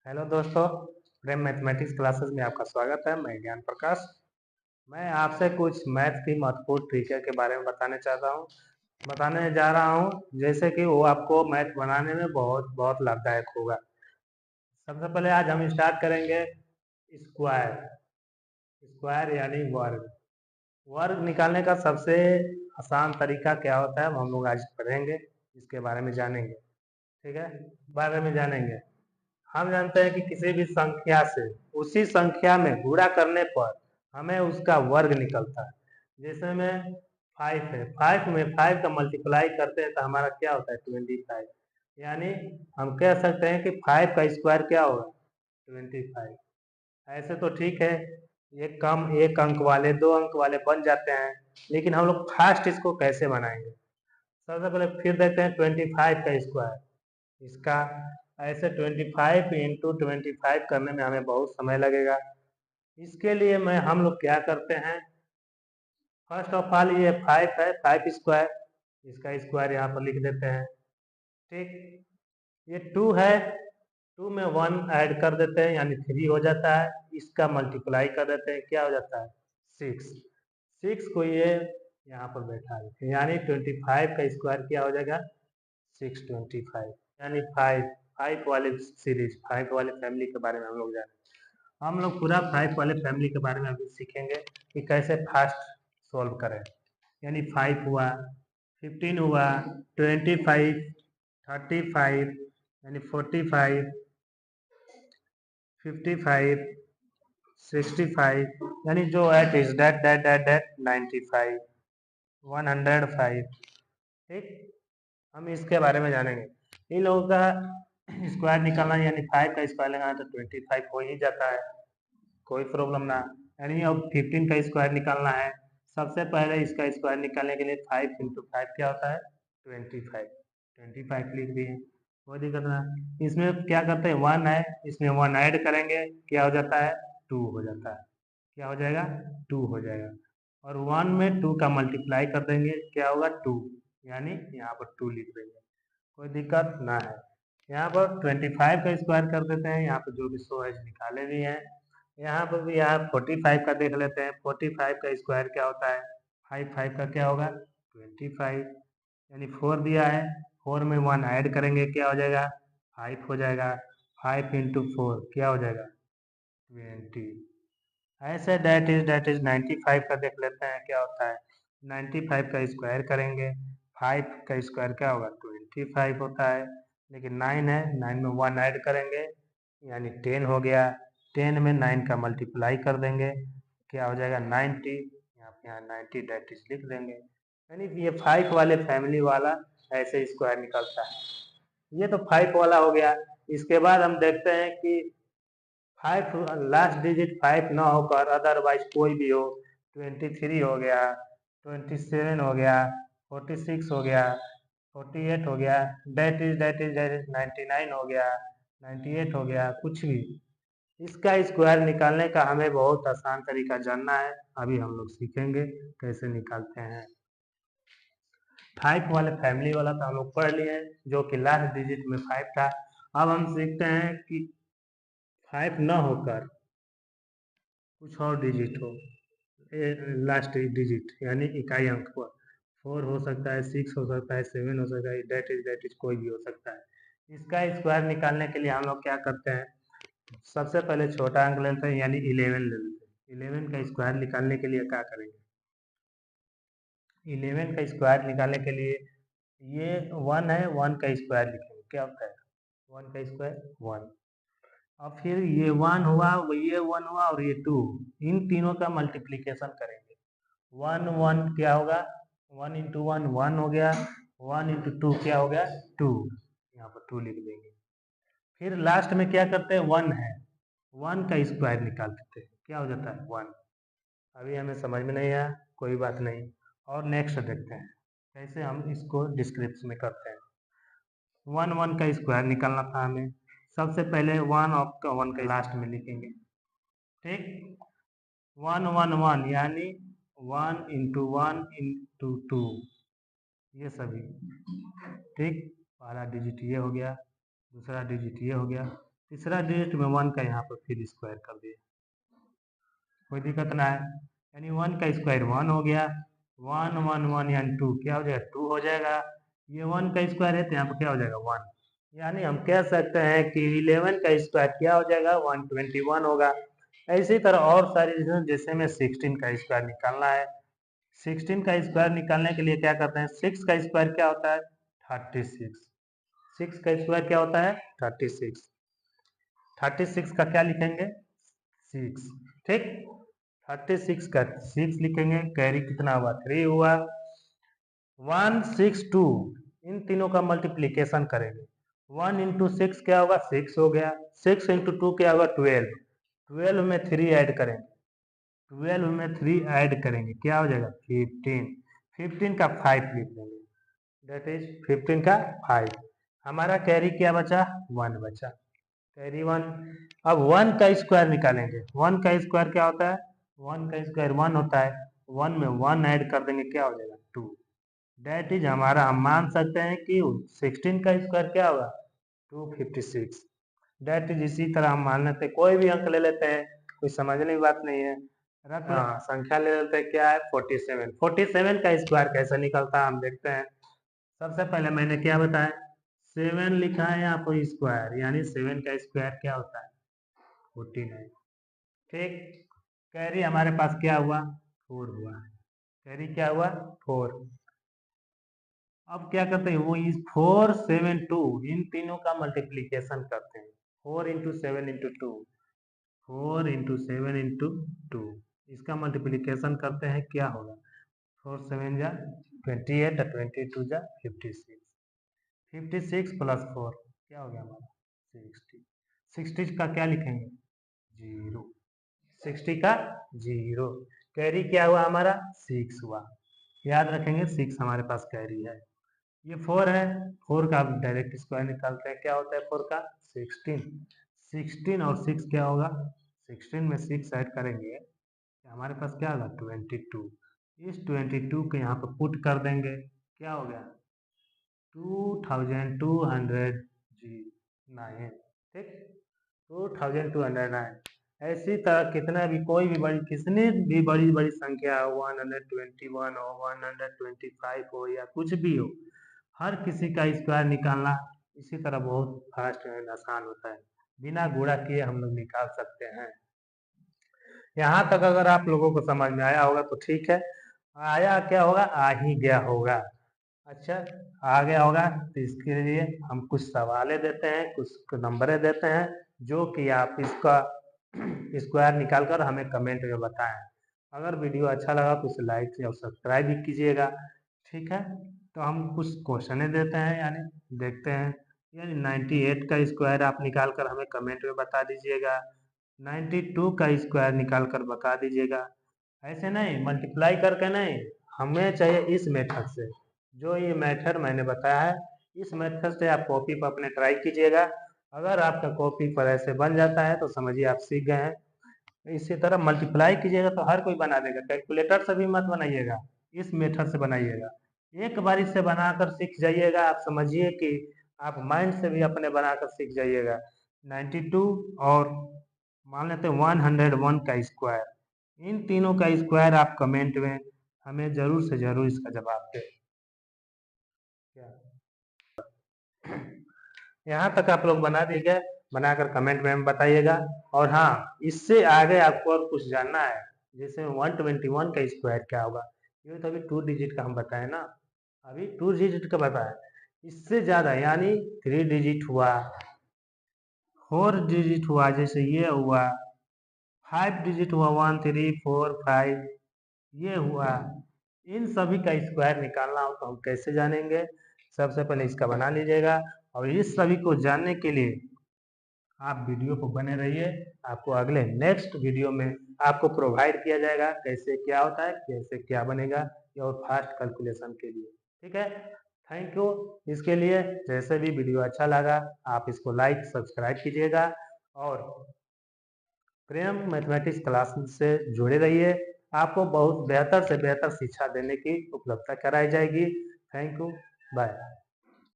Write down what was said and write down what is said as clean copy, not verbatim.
Hello दोस्तों, प्रेम mathematics classes में आपका स्वागत है। मैं ज्ञान प्रकाश। मैं आपसे कुछ मैथ की महत्वपूर्ण ट्रिक के बारे में बताने जा रहा हूँ, जैसे कि वो आपको मैथ बनाने में बहुत बहुत लाभदायक होगा। सबसे पहले आज हम स्टार्ट करेंगे स्क्वायर। स्क्वायर यानी वर्ग। वर्ग निकालने का सबसे आसान तरीका क्या होता है, हम लोग आज पढ़ेंगे, इसके बारे में जानेंगे। ठीक है, बारे में जानेंगे। हम जानते हैं कि किसी भी संख्या से उसी संख्या में गुणा करने पर हमें उसका वर्ग निकलता है। जैसे में 5 है, 5 में 5 का मल्टीप्लाई करते हैं तो हमारा क्या होता है 25। यानी हम कह सकते हैं कि 5 का स्क्वायर क्या होगा 25। ऐसे तो ठीक है, एक अंक वाले, दो अंक वाले बन जाते हैं, लेकिन हम लोग फास्ट इसको कैसे बनाएंगे। सबसे पहले फिर देखते हैं 25 का स्क्वायर। इसका ऐसे 25 इंटू 25 करने में हमें बहुत समय लगेगा। इसके लिए हम लोग क्या करते हैं, फर्स्ट ऑफ ऑल ये 5 है, 5 स्क्वायर, इसका स्क्वायर यहाँ पर लिख देते हैं। ठीक, ये 2 है, 2 में 1 ऐड कर देते हैं यानी 3 हो जाता है। इसका मल्टीप्लाई कर देते हैं, क्या हो जाता है 6। 6 को ये यहाँ पर बैठा देते हैं, यानी 25 का स्क्वायर क्या हो जाएगा 625। यानी 5 वाले सीरीज, 5 वाले फैमिली के बारे में हम लोग जाने। हम लोग पूरा 5 वाले फैमिली के बारे में अभी सीखेंगे कि कैसे फास्ट सॉल्व करें। यानी 5 हुआ, 15 हुआ, 25, 35, यानी 45, 55, 65, यानी जो एट इज दैट 95, 105। ठीक, हम इसके बारे में जानेंगे। इन लोगों का स्क्वायर निकालना, यानी 5 का स्क्वायर लगाना तो 25 हो ही जाता है, कोई प्रॉब्लम ना। यानी अब 15 का स्क्वायर निकालना है। सबसे पहले इसका स्क्वायर निकालने के लिए 5 इंटू 5 क्या होता है 25। 25 लिख दिए, कोई दिक्कत ना। इसमें क्या करते हैं 1 है, इसमें 1 ऐड करेंगे, क्या हो जाता है 2 हो जाता है। क्या हो जाएगा 2 हो जाएगा। और 1 में 2 का मल्टीप्लाई कर देंगे, क्या होगा 2, यानी यहाँ पर 2 लिख देंगे, कोई दिक्कत ना है। यहाँ पर 25 का स्क्वायर कर देते हैं, यहाँ पर जो भी 100 है निकाले भी हैं। यहाँ पर भी आप 45 का देख लेते हैं। 45 का स्क्वायर क्या होता है 5, 5 का क्या होगा 25, यानी 4 दिया है, 4 में 1 ऐड करेंगे, क्या हो जाएगा 5 हो जाएगा। 5 इंटू 4 क्या हो जाएगा 20। ऐसे डेट इज 95 का देख लेते हैं, क्या होता है 95 का स्क्वायर करेंगे, 5 का स्क्वायर क्या होगा 25 होता है। लेकिन 9 है, 9 में 1 ऐड करेंगे, यानी 10 हो गया। 10 में 9 का मल्टीप्लाई कर देंगे, क्या हो जाएगा 90, यहाँ 90 डेट इज लिख देंगे। यानी ये 5 वाले फैमिली वाला ऐसे स्क्वायर निकलता है। ये तो 5 वाला हो गया। इसके बाद हम देखते हैं कि 5 लास्ट डिजिट 5 ना होकर अदरवाइज कोई भी हो, 23 हो गया, 27 हो गया, 46 हो गया, 48 हो गया, डेट इज 99 हो गया, 98 हो गया, कुछ भी। इसका स्क्वायर निकालने का हमें बहुत आसान तरीका जानना है, अभी हम लोग सीखेंगे कैसे निकालते हैं। 5 वाले फैमिली वाला तो हम लोग पढ़ लिए हैं, जो कि लास्ट डिजिट में 5 था। अब हम सीखते हैं कि 5 न होकर कुछ और डिजिट हो, लास्ट डिजिट यानी इकाई अंक पर। 4 हो सकता है, 6 हो सकता है, 7 हो सकता है, डेट इज कोई भी हो सकता है। इसका स्क्वायर निकालने के लिए हम लोग क्या करते हैं, सबसे पहले छोटा अंक लेते हैं, यानी 11 ले लेते हैं। 11 का स्क्वायर निकालने के लिए क्या करेंगे, 11 का स्क्वायर निकालने के लिए ये 1 है, 1 का स्क्वायर लिखेंगे, क्या होता है 1 का स्क्वायर 1। और फिर ये 1 हुआ, ये 1 हुआ और ये 2, इन तीनों का मल्टीप्लीकेशन करेंगे। 1 1 क्या होगा, 1 इंटू 1 1 हो गया, 1 इंटू 2 क्या हो गया 2, यहाँ पर 2 लिख देंगे। फिर लास्ट में क्या करते हैं 1 है, 1 का स्क्वायर निकाल देते हैं, क्या हो जाता है 1। अभी हमें समझ में नहीं आया, कोई बात नहीं, और नेक्स्ट देखते हैं कैसे हम इसको डिस्क्रिप्शन में करते हैं। 1 1 का स्क्वायर निकालना था हमें। सबसे पहले 1 ऑफ का 1 का लास्ट में लिखेंगे। ठीक, 1 1 1 यानी 1 इंटू 1 इंटू 2, ये सभी। ठीक, पहला डिजिट ये हो गया, दूसरा डिजिट ये हो गया, तीसरा डिजिट में 1 का यहाँ पर फिर स्क्वायर कर दिया, कोई दिक्कत ना है। यानी 1 का स्क्वायर 1 हो गया, 1 1 1 यानी 2 क्या हो जाएगा 2 हो जाएगा। ये 1 का स्क्वायर है तो यहाँ पर क्या हो जाएगा 1, यानी हम कह सकते हैं कि 11 का स्क्वायर क्या हो जाएगा 121 होगा। इसी तरह और सारी चीजें, जैसे में 16 का स्क्वायर निकालना है, 16 का स्क्वायर निकालने के लिए क्या करते हैं, 6 का स्क्वायर क्या होता है 36, 6 का स्क्वायर क्या होता है 36, 36 का क्या लिखेंगे 6, ठीक, 36 का 6 लिखेंगे, कैरी कितना हुआ 3 हुआ, 162 इन तीनों का मल्टीप्लीकेशन करेंगे, 1 इंटू 6 क्या होगा 6 हो गया, 6 इंटू 2 क्या होगा 12, 12 में 3 ऐड करेंगे, 12 में 3 ऐड करेंगे क्या हो जाएगा 15, 15 का 5 लिख देंगे, दैट इज 15 का 5। हमारा कैरी क्या बचा 1 बचा, कैरी 1। अब 1 का स्क्वायर निकालेंगे, 1 का स्क्वायर क्या होता है 1 का स्क्वायर 1 होता है, 1 में 1 ऐड कर देंगे क्या हो जाएगा 2, दैट इज हमारा, हम मान सकते हैं कि 16 का स्क्वायर क्या होगा 256, दैट इज। इसी तरह हम मान लेते हैं, कोई भी अंक ले लेते हैं, कोई समझने की बात नहीं है, रख संख्या ले लेते हैं क्या है 47, 47 का स्क्वायर कैसे निकलता है हम देखते हैं। सबसे पहले मैंने क्या बताया 7 लिखा है यहाँ पर स्क्वायर, यानी 7 का स्क्वायर क्या होता है 49, ठीक। कैरी हमारे पास क्या हुआ 4 हुआ, कैरी क्या हुआ 4। अब क्या करते हैं वो इस 4 7 2 इन तीनों का मल्टीप्लीकेशन करते हैं, 4 इंटू 7 इंटू 2, 4 इंटू 7 इंटू 2, इसका मल्टीप्लीकेशन करते हैं क्या होगा 4 7 जा 28, 22 जा 56, 56 प्लस 4 क्या हो गया हमारा 60, 60 का क्या लिखेंगे 0, 60 का 0, कैरी क्या हुआ हमारा 6 हुआ, याद रखेंगे 6 हमारे पास कैरी है। ये 4 है, 4 का आप डायरेक्ट स्क्वायर निकालते हैं, क्या होता है 4 का 16, 16 और 6 क्या होगा 16 में 6 ऐड करेंगे तो हमारे पास क्या होगा 22, इस 22 को यहाँ पर पुट कर देंगे क्या हो गया 2209, ठीक 2209। ऐसी तरह कितना भी कोई भी बड़ी कितनी भी बड़ी बड़ी संख्या हो 121 हो 125 हो या कुछ भी हो, हर किसी का स्क्वायर निकालना इसी तरह बहुत फास्ट एंड आसान होता है, बिना गुणा किए हम लोग निकाल सकते हैं। यहाँ तक अगर आप लोगों को समझ में आया होगा तो ठीक है, आया क्या होगा आ ही गया होगा, अच्छा आ गया होगा तो इसके लिए हम कुछ सवालें देते हैं, कुछ नंबरें देते हैं, जो कि आप इसका स्क्वायर निकालकर हमें कमेंट में बताएं। अगर वीडियो अच्छा लगा तो उसे लाइक और सब्सक्राइब भी कीजिएगा, ठीक है। तो हम कुछ क्वेश्चन देते हैं, यानी देखते हैं, यानी 98 का स्क्वायर आप निकाल कर हमें कमेंट में बता दीजिएगा, 92 का स्क्वायर निकाल कर बता दीजिएगा, ऐसे नहीं मल्टीप्लाई करके नहीं, हमें चाहिए इस मेथड से, जो ये मेथड मैंने बताया है इस मेथड से आप कॉपी पर अपने ट्राई कीजिएगा। अगर आपका कॉपी पर ऐसे बन जाता है तो समझिए आप सीख गए हैं। इसी तरह मल्टीप्लाई कीजिएगा तो हर कोई बना देगा, कैलकुलेटर से भी मत बनाइएगा, इस मेथड से बनाइएगा, एक बार इससे बनाकर सीख जाइएगा, आप समझिए कि आप माइंड से भी अपने बनाकर सीख जाइएगा। 92 और मान लेते हैं 101 का स्क्वायर, इन तीनों का स्क्वायर आप कमेंट में हमें जरूर से जरूर इसका जवाब दें। यहाँ तक आप लोग बना दीजिए, बनाकर कमेंट में बताइएगा। और हाँ, इससे आगे आपको और कुछ जानना है, जैसे 121 का स्क्वायर क्या होगा, ये तो अभी 2 डिजिट का हम बताए ना, अभी 2 डिजिट का बताए, इससे ज्यादा यानी 3 डिजिट हुआ, 4 डिजिट हुआ, जैसे ये हुआ 5 डिजिट हुआ 1 3 4 5, ये हुआ, इन सभी का स्क्वायर निकालना हो तो हम कैसे जानेंगे, सबसे पहले इसका बना लीजिएगा, और इस सभी को जानने के लिए आप वीडियो को बने रहिए, आपको अगले नेक्स्ट वीडियो में आपको प्रोवाइड किया जाएगा कैसे क्या होता है, कैसे क्या बनेगा, और फास्ट कैलकुलेशन के लिए, ठीक है। Thank you. इसके लिए जैसे भी वीडियो अच्छा लगा आप इसको लाइक सब्सक्राइब कीजिएगा, और प्रेम मैथमेटिक्स क्लास से जुड़े रहिए, आपको बहुत बेहतर से बेहतर शिक्षा देने की उपलब्धता कराई जाएगी। Thank you, bye.